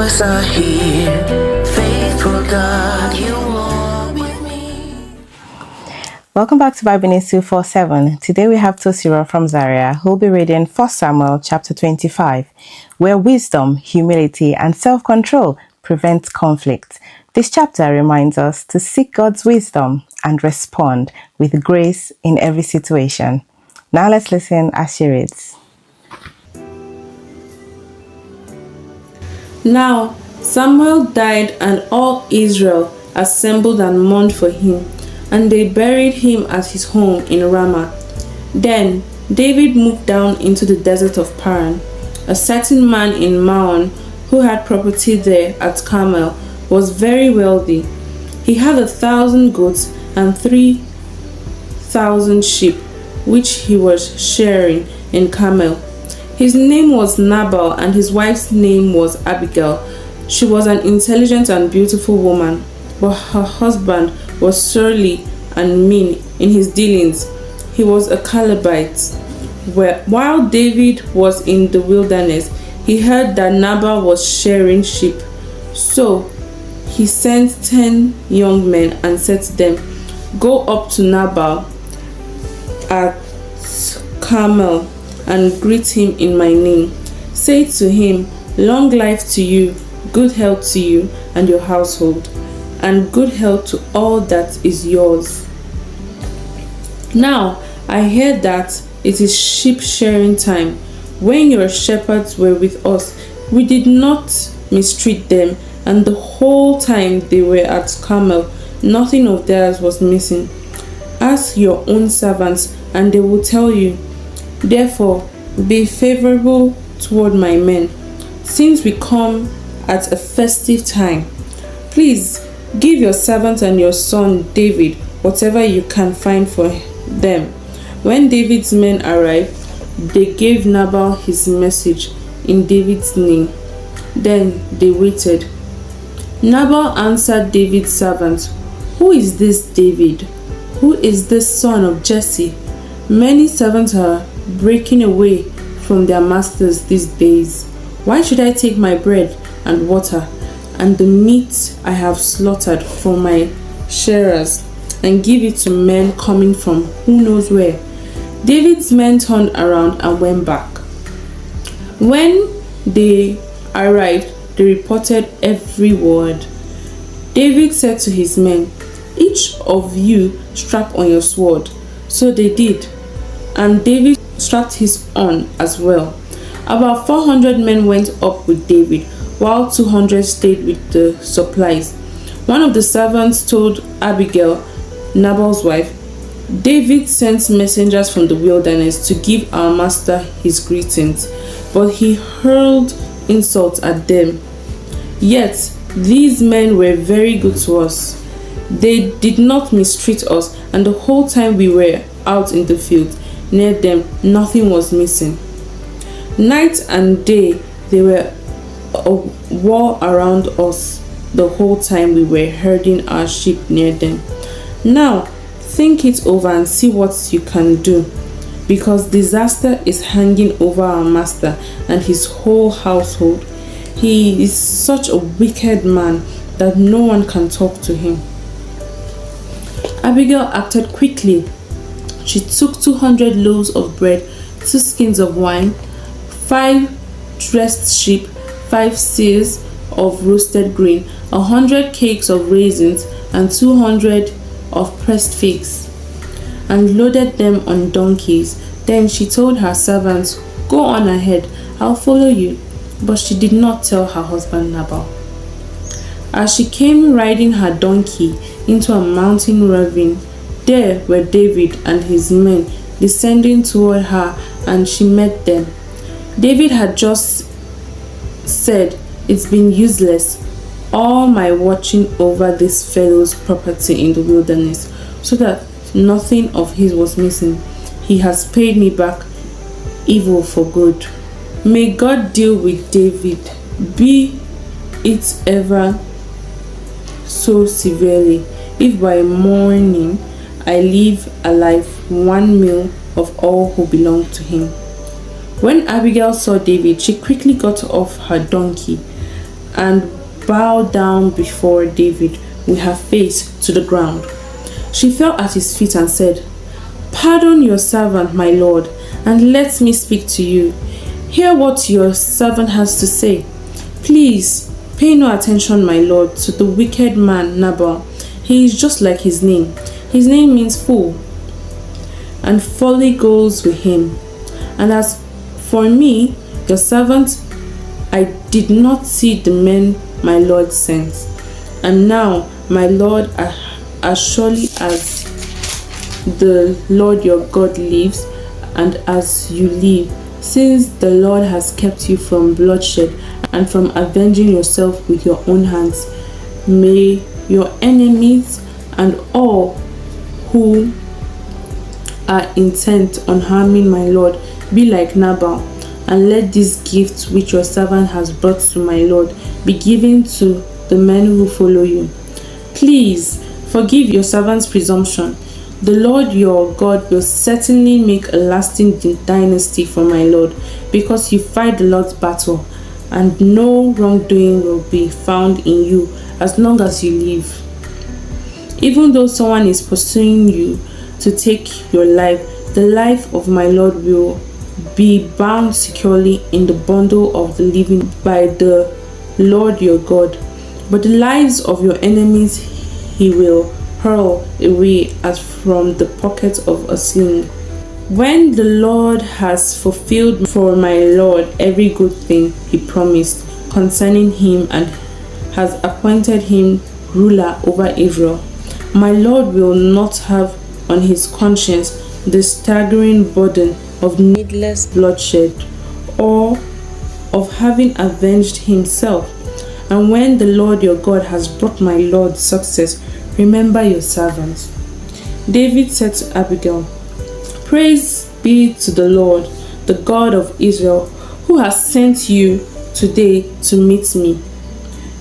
us are here. Faithful God, you walk with me. Welcome back to Bible News 247. Today we have Tosira from Zaria who will be reading 1 Samuel chapter 25, where wisdom, humility, and self-control prevent conflict. This chapter reminds us to seek God's wisdom and respond with grace in every situation. Now let's listen as she reads. Now Samuel died, and all Israel assembled and mourned for him, and they buried him at his home in Ramah. Then David moved down into the desert of Paran. A certain man in Maon, who had property there at Carmel, was very wealthy. He had 1,000 goats and 3,000 sheep, which he was sharing in Carmel. His name was Nabal, and his wife's name was Abigail. She was an intelligent and beautiful woman, but her husband was surly and mean in his dealings. He was a Calebite. While David was in the wilderness, he heard that Nabal was shearing sheep. So he sent 10 young men and said to them, "Go up to Nabal at Carmel and greet him in my name. Say to him, 'Long life to you, good health to you and your household, and good health to all that is yours.' Now I hear that it is sheep shearing time. When your shepherds were with us, we did not mistreat them, and the whole time they were at Carmel, nothing of theirs was missing. Ask your own servants, and they will tell you. Therefore, be favorable toward my men, since we come at a festive time. Please give your servant and your son David whatever you can find for them." When David's men arrived, they gave Nabal his message in David's name. Then they waited. Nabal answered David's servant, "Who is this David? Who is this son of Jesse? Many servants are breaking away from their masters these days. Why should I take my bread and water and the meat I have slaughtered from my shearers and give it to men coming from who knows where?" David's men turned around and went back. When they arrived, they reported every word. David said to his men, "Each of you strap on your sword." So they did, and David strapped his on as well. About 400 men went up with David, while 200 stayed with the supplies. One of the servants told Abigail, Nabal's wife, "David sent messengers from the wilderness to give our master his greetings, but he hurled insults at them. Yet these men were very good to us. They did not mistreat us, and the whole time we were out in the field near them, nothing was missing. Night and day they were a wall around us the whole time we were herding our sheep near them. Now think it over and see what you can do, because disaster is hanging over our master and his whole household. He is such a wicked man that no one can talk to him." Abigail acted quickly. She took 200 loaves of bread, 2 skins of wine, 5 dressed sheep, 5 seahs of roasted grain, 100 cakes of raisins, and 200 of pressed figs, and loaded them on donkeys. Then she told her servants, "Go on ahead, I'll follow you." But she did not tell her husband Nabal. As she came riding her donkey into a mountain ravine, there were David and his men descending toward her, and she met them. David had just said, "It's been useless, all my watching over this fellow's property in the wilderness, so that nothing of his was missing. He has paid me back evil for good. May God deal with David, be it ever so severely, if by morning I leave alive 1 meal of all who belong to him." When Abigail saw David, she quickly got off her donkey and bowed down before David with her face to the ground. She fell at his feet and said, "Pardon your servant, my lord, and let me speak to you. Hear what your servant has to say. Please, pay no attention, my lord, to the wicked man Nabal. He is just like his name. His name means fool, and folly goes with him. And as for me, your servant, I did not see the men my lord sent. And now, my lord, as surely as the Lord your God lives, and as you live, since the Lord has kept you from bloodshed and from avenging yourself with your own hands, may your enemies and all who are intent on harming my Lord be like Nabal, and let this gift which your servant has brought to my Lord be given to the men who follow you. Please forgive your servant's presumption. The Lord your God will certainly make a lasting dynasty for my Lord, because you fight the Lord's battle, and no wrongdoing will be found in you as long as you live. Even though someone is pursuing you to take your life, the life of my Lord will be bound securely in the bundle of the living by the Lord your God. But the lives of your enemies he will hurl away as from the pocket of a sling. When the Lord has fulfilled for my Lord every good thing he promised concerning him and has appointed him ruler over Israel, my Lord will not have on his conscience the staggering burden of needless bloodshed or of having avenged himself. And when the Lord your God has brought my Lord success, remember your servant." David said to Abigail, "Praise be to the Lord, the God of Israel, who has sent you today to meet me.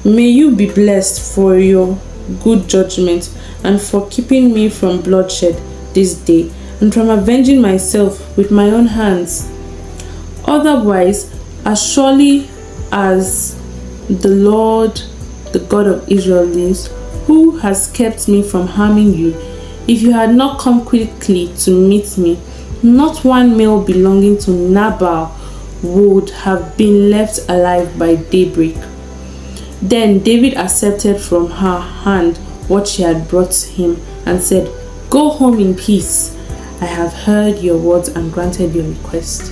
May you be blessed for your good judgment and for keeping me from bloodshed this day and from avenging myself with my own hands. Otherwise, as surely as the Lord, the God of Israel lives, who has kept me from harming you, if you had not come quickly to meet me, not one male belonging to Nabal would have been left alive by daybreak." Then David accepted from her hand what she had brought him and said, "Go home in peace. I have heard your words and granted your request."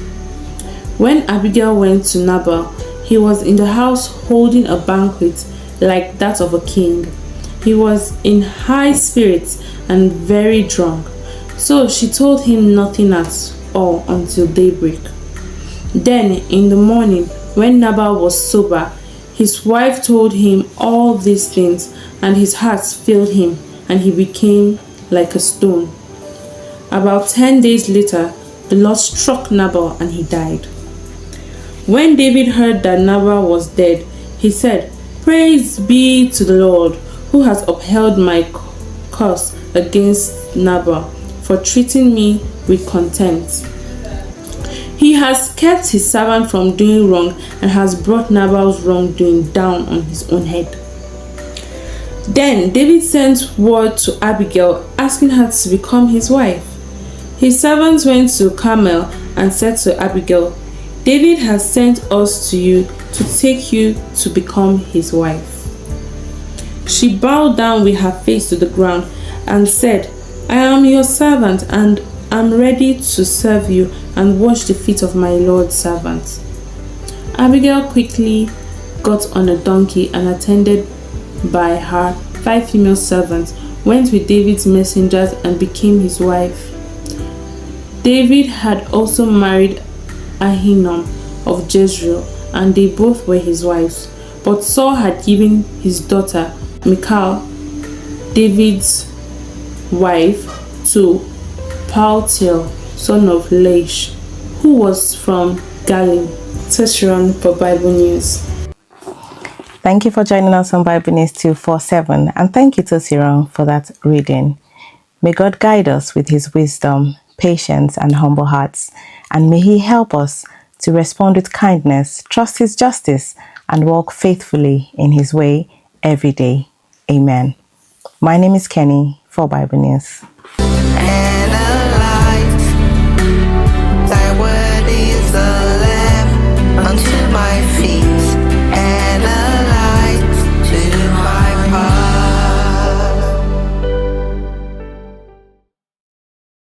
When Abigail went to Nabal, he was in the house holding a banquet like that of a king. He was in high spirits and very drunk, so she told him nothing at all until daybreak. Then in the morning, when Nabal was sober, his wife told him all these things, and his heart failed him, and he became like a stone. About 10 days later, the Lord struck Nabal and he died. When David heard that Nabal was dead, he said, "Praise be to the Lord, who has upheld my cause against Nabal for treating me with contempt. He has kept his servant from doing wrong and has brought Nabal's wrongdoing down on his own head." Then David sent word to Abigail asking her to become his wife. His servants went to Carmel and said to Abigail, "David has sent us to you to take you to become his wife." She bowed down with her face to the ground and said, "I am your servant and am ready to serve you and wash the feet of my Lord's servant." Abigail quickly got on a donkey and, attended by her 5 female servants, went with David's messengers and became his wife. David had also married Ahinoam of Jezreel, and they both were his wives. But Saul had given his daughter Michal, David's wife, to Paltiel, son of Laish, who was from Galim. Teshuron for Bible News. Thank you for joining us on Bible News 247, and thank you to Siron for that reading. May God guide us with his wisdom, patience, and humble hearts, and may he help us to respond with kindness, trust his justice, and walk faithfully in his way every day. Amen. My name is Kenny for Bible News. And a light, thy word is a lamp unto my feet